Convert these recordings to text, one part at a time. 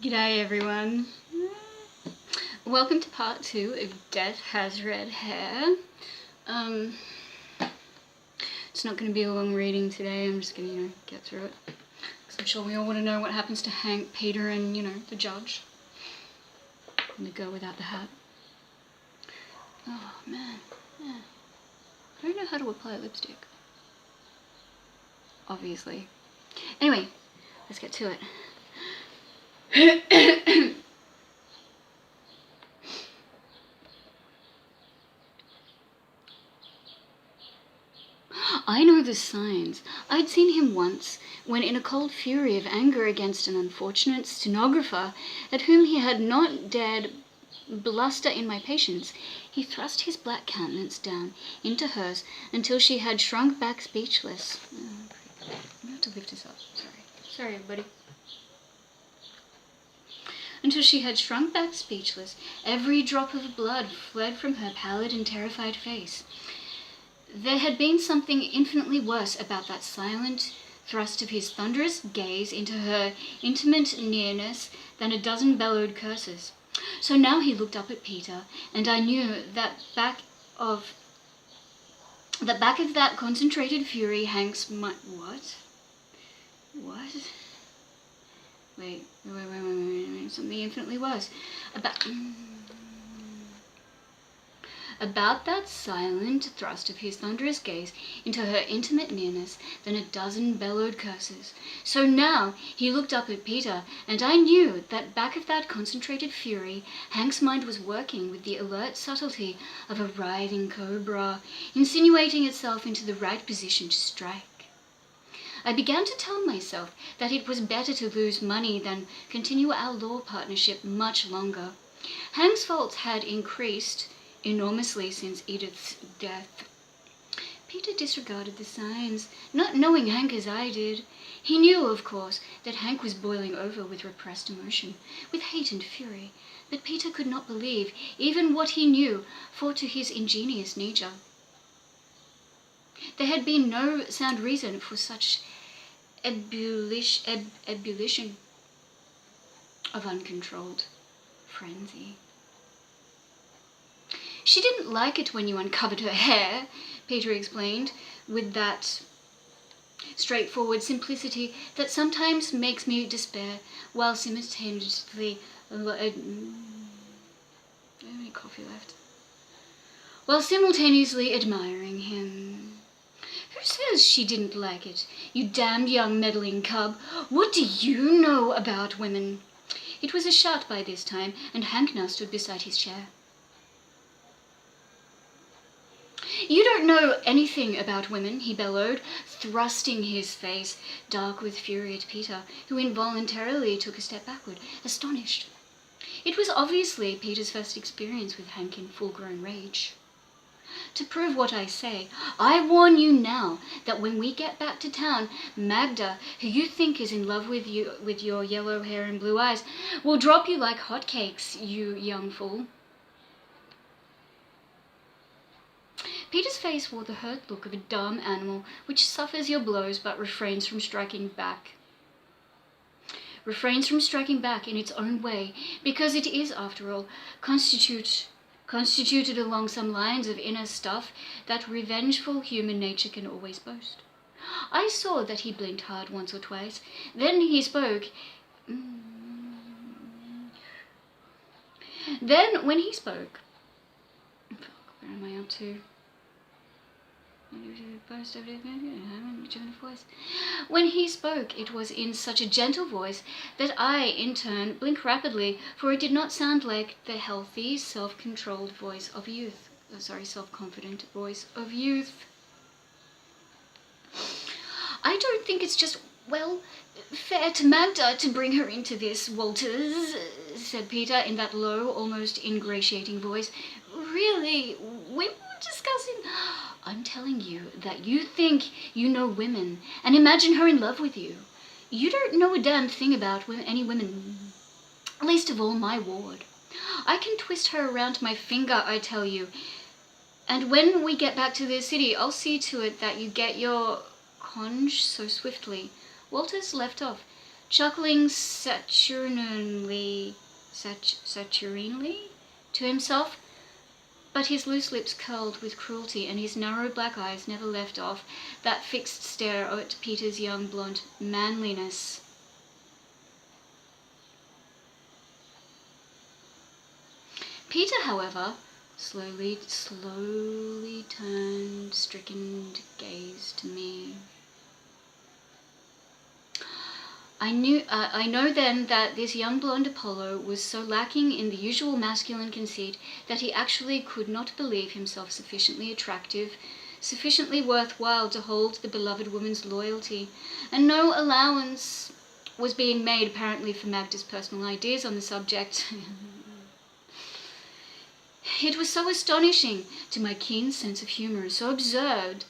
G'day everyone. Welcome to part 2 of Death Has Red Hair. It's not going to be a long reading today. I'm just going to, get through it. Because I'm sure we all want to know what happens to Hank, Peter and, the judge. And the girl without the hat. Oh, man. Yeah. I don't know how to apply lipstick. Obviously. Anyway, let's get to it. I know the signs. I'd seen him once, when in a cold fury of anger against an unfortunate stenographer at whom he had not dared bluster in my patience, he thrust his black countenance down into hers until she had shrunk back speechless. I have to lift this up. Sorry, everybody. Until she had shrunk back speechless, every drop of blood fled from her pallid and terrified face. There had been something infinitely worse about that silent thrust of his thunderous gaze into her intimate nearness than a dozen bellowed curses. So now he looked up at Peter, and I knew that back of that concentrated fury Hank's might... What? Wait, something infinitely worse. About that silent thrust of his thunderous gaze into her intimate nearness than a dozen bellowed curses. So now he looked up at Peter, and I knew that back of that concentrated fury, Hank's mind was working with the alert subtlety of a writhing cobra, insinuating itself into the right position to strike. I began to tell myself that it was better to lose money than continue our law partnership much longer. Hank's faults had increased enormously since Edith's death. Peter disregarded the signs, not knowing Hank as I did. He knew, of course, that Hank was boiling over with repressed emotion, with hate and fury, but Peter could not believe even what he knew fought to his ingenious nature. There had been no sound reason for such ebullition of uncontrolled frenzy. She didn't like it when you uncovered her hair, Peter explained, with that straightforward simplicity that sometimes makes me despair, while simultaneously... I don't have any coffee left. While simultaneously admiring him. Who says she didn't like it? You damned young meddling cub. What do you know about women? It was a shout by this time, and Hank now stood beside his chair. You don't know anything about women, he bellowed, thrusting his face dark with fury at Peter, who involuntarily took a step backward, astonished. It was obviously Peter's first experience with Hank in full-grown rage. To prove what I say, I warn you now that when we get back to town, Magda, who you think is in love with you with your yellow hair and blue eyes, will drop you like hotcakes, you young fool. Peter's face wore the hurt look of a dumb animal which suffers your blows but refrains from striking back. Refrains from striking back in its own way, because it is, after all, constituted along some lines of inner stuff that revengeful human nature can always boast. I saw that he blinked hard once or twice. Then he spoke. Then, when he spoke... Where am I up to? When he spoke, it was in such a gentle voice that I, in turn, blinked rapidly, for it did not sound like the healthy, self-controlled voice of youth. Self-confident voice of youth. I don't think it's just, fair to Magda to bring her into this, Walters, said Peter in that low, almost ingratiating voice. Really, we were discussing... I'm telling you that you think you know women and imagine her in love with you. You don't know a damn thing about any women, least of all my ward. I can twist her around my finger, I tell you. And when we get back to the city, I'll see to it that you get your conge so swiftly. Walters left off, chuckling saturinely to himself, but his loose lips curled with cruelty, and his narrow black eyes never left off that fixed stare at Peter's young blonde manliness. Peter, however, slowly turned stricken gaze to me. I know then that this young blonde Apollo was so lacking in the usual masculine conceit that he actually could not believe himself sufficiently attractive, sufficiently worthwhile to hold the beloved woman's loyalty, and no allowance was being made apparently for Magda's personal ideas on the subject. It was so astonishing to my keen sense of humour, so absurd,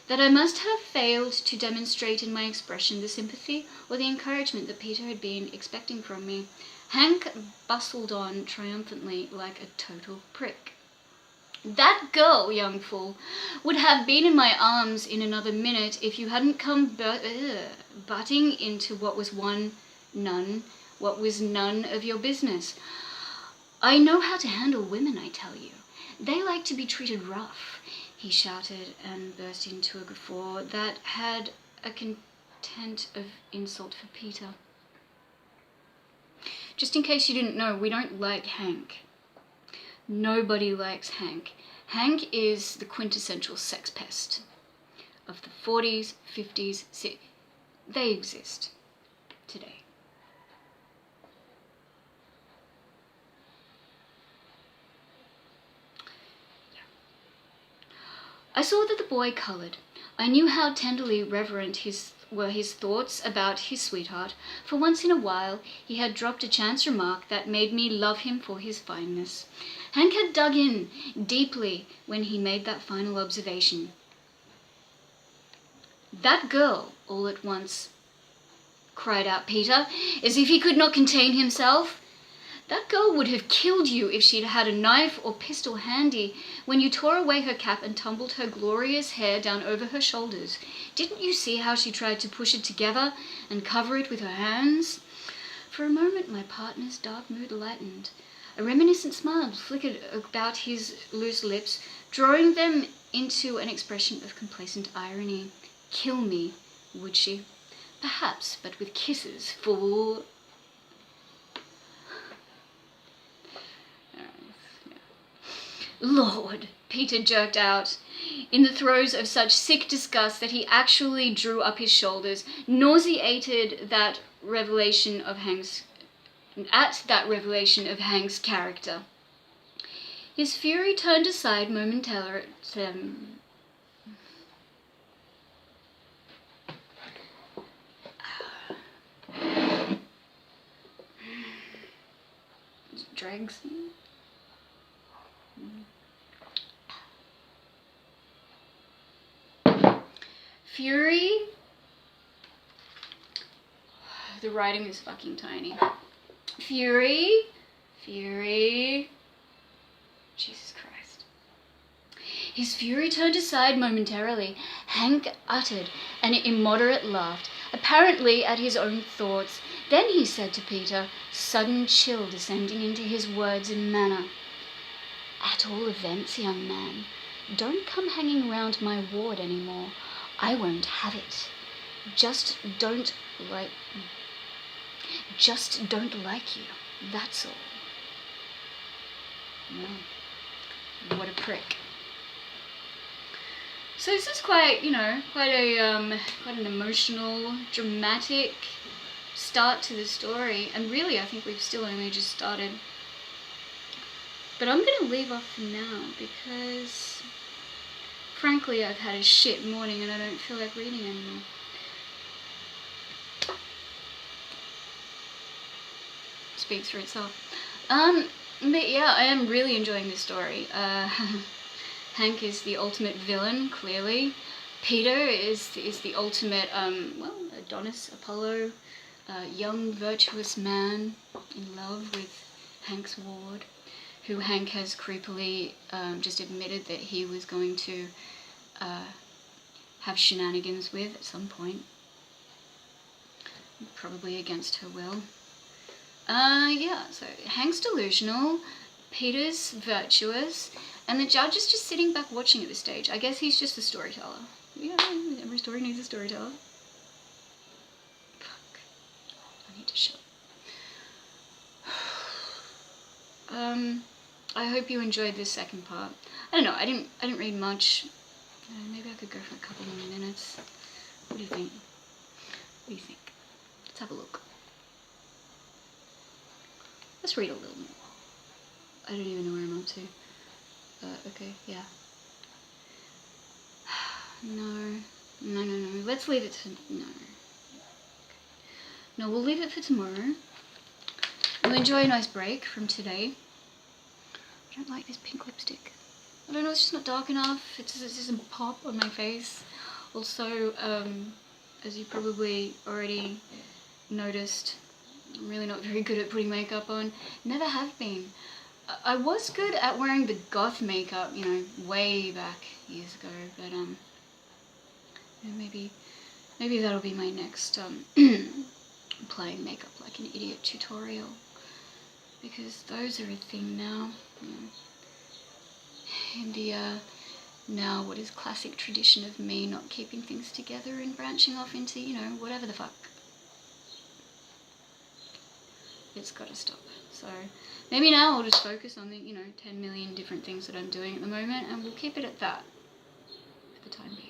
that I must have failed to demonstrate in my expression the sympathy or the encouragement that Peter had been expecting from me. Hank bustled on triumphantly like a total prick. That girl, young fool, would have been in my arms in another minute if you hadn't come butting into what was none of your business. I know how to handle women, I tell you. They like to be treated rough, he shouted, and burst into a guffaw that had a content of insult for Peter. Just in case you didn't know, we don't like Hank. Nobody likes Hank. Hank is the quintessential sex pest of the 40s, 50s, they exist today. I saw that the boy coloured. I knew how tenderly reverent were his thoughts about his sweetheart. For once in a while he had dropped a chance remark that made me love him for his fineness. Hank had dug in deeply when he made that final observation. "That girl," all at once cried out Peter, as if he could not contain himself. "That girl would have killed you if she'd had a knife or pistol handy when you tore away her cap and tumbled her glorious hair down over her shoulders. Didn't you see how she tried to push it together and cover it with her hands?" For a moment my partner's dark mood lightened. A reminiscent smile flickered about his loose lips, drawing them into an expression of complacent irony. Kill me, would she? Perhaps, but with kisses, fool. "Lord," Peter jerked out, in the throes of such sick disgust that he actually drew up his shoulders, nauseated at that revelation of Hank's character. His fury turned aside momentarily. Dregs. Fury. The writing is fucking tiny. Fury. Jesus Christ. His fury turned aside momentarily. Hank uttered an immoderate laugh, apparently at his own thoughts. Then he said to Peter, sudden chill descending into his words and manner, "At all events, young man, don't come hanging around my ward any more. I won't have it. Just don't like you. That's all." No. What a prick. So this is quite an emotional, dramatic start to the story, and really I think we've still only just started. But I'm going to leave off for now because frankly I've had a shit morning and I don't feel like reading anymore. Speaks for itself. But yeah, I am really enjoying this story. Hank is the ultimate villain, clearly. Peter is the ultimate, Adonis, Apollo, young, virtuous man in love with Hank's ward, who Hank has creepily just admitted that he was going to have shenanigans with at some point. probably against her will. Yeah, so Hank's delusional, Peter's virtuous, and the judge is just sitting back watching at this stage. I guess he's just a storyteller. Yeah, every story needs a storyteller. Fuck. I need to shut. I hope you enjoyed this second part. I don't know, I didn't read much. Maybe I could go for a couple more minutes. What do you think? What do you think? Let's have a look. Let's read a little more. I don't even know where I'm up to. Okay, yeah. No. Let's leave it to... No. No, we'll leave it for tomorrow. We'll enjoy a nice break from today. I don't like this pink lipstick. I don't know, it's just not dark enough. It doesn't pop on my face. Also, as you probably already noticed, I'm really not very good at putting makeup on. Never have been. I was good at wearing the goth makeup, you know, way back years ago, but maybe that'll be my next playing makeup like an idiot tutorial, because those are a thing now. You know, in the now what is classic tradition of me not keeping things together and branching off into, you know, whatever the fuck. It's gotta stop. So maybe now I'll just focus on the, you know, 10 million different things that I'm doing at the moment, and we'll keep it at that for the time being.